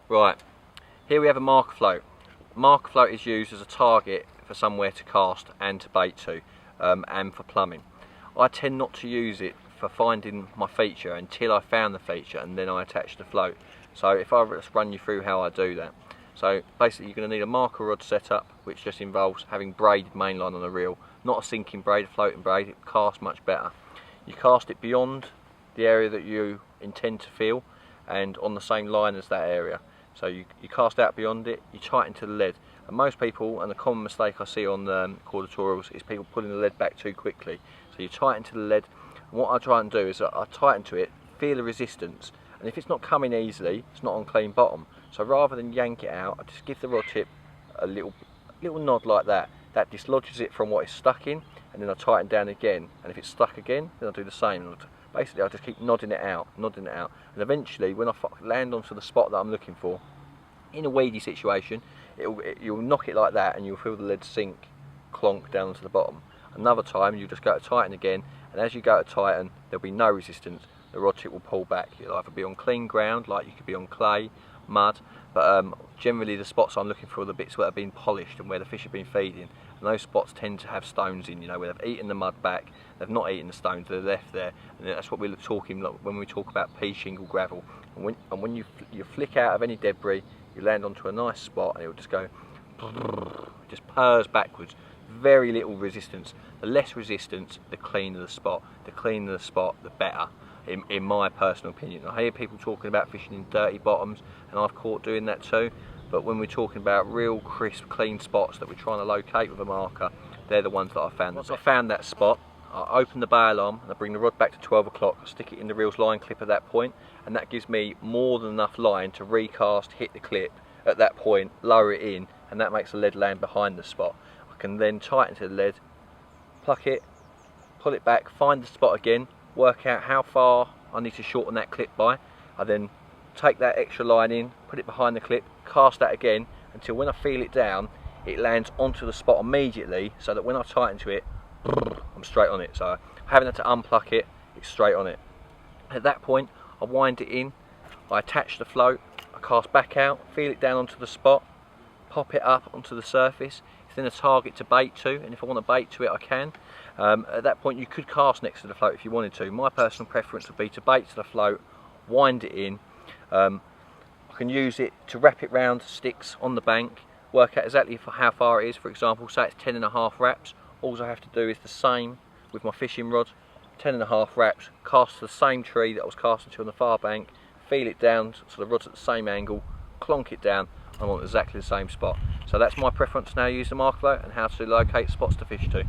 Right, here we have a marker float. Marker float is used as a target for somewhere to cast and to bait to, and for plumbing. I tend not to use it for finding my feature until I found the feature, and then I attach the float. So if I just run you through how I do that. So basically you're going to need a marker rod setup, which just involves having braided mainline on a reel, not a sinking braid, a floating braid. It casts much better. You cast it beyond the area that you intend to feel and on the same line as that area. So you cast out beyond it, you tighten to the lead. And most people, and the common mistake I see on Korda tutorials, is people pulling the lead back too quickly. So you tighten to the lead, and what I try and do is I tighten to it, feel the resistance, and if it's not coming easily, it's not on clean bottom. So rather than yank it out, I just give the rod tip a little nod like that. That dislodges it from what it's stuck in, and then I tighten down again. And if it's stuck again, then I do the same. Basically, I just keep nodding it out, and eventually, when I land onto the spot that I'm looking for, in a weedy situation, you'll knock it like that, and you'll feel the lead sink, clonk down onto the bottom. Another time, you just go to tighten again, and as you go to tighten, there'll be no resistance. The rod tip will pull back. It'll either be on clean ground, like you could be on clay, mud, but generally the spots I'm looking for are the bits where they've been polished and where the fish have been feeding. And those spots tend to have stones in, where they've eaten the mud back, they've not eaten the stones, they're left there. And that's what we're talking when we talk about pea shingle gravel. And when you flick out of any debris, you land onto a nice spot, and it'll just go, just purrs backwards. Very little resistance. The less resistance, the cleaner the spot. The cleaner the spot, the better, in my personal opinion. I hear people talking about fishing in dirty bottoms, and I've caught doing that too. But when we're talking about real crisp, clean spots that we're trying to locate with a marker, they're the ones that I found. Once I found that spot, I open the bail arm and I bring the rod back to 12 o'clock. I stick it in the reel's line clip at that point, and that gives me more than enough line to recast, hit the clip at that point, lower it in, and that makes the lead land behind the spot. I can then tighten to the lead, pluck it, pull it back, find the spot again, work out how far I need to shorten that clip by. I then take that extra line in, put it behind the clip, cast that again until when I feel it down, it lands onto the spot immediately, so that when I tighten to it, I'm straight on it. So I haven't had to unpluck it, it's straight on it. At that point, I wind it in, I attach the float, I cast back out, feel it down onto the spot, pop it up onto the surface. It's then a target to bait to, and if I want to bait to it, I can. At that point, you could cast next to the float if you wanted to. My personal preference would be to bait to the float, wind it in. I can use it to wrap it round sticks on the bank, work out exactly how far it is. For example, say it's 10.5 wraps. All I have to do is the same with my fishing rod, 10.5 wraps, cast to the same tree that I was casting to on the far bank, feel it down so the rod's at the same angle, clonk it down, I'm on exactly the same spot. So that's my preference now, use the marker float and how to locate spots to fish to.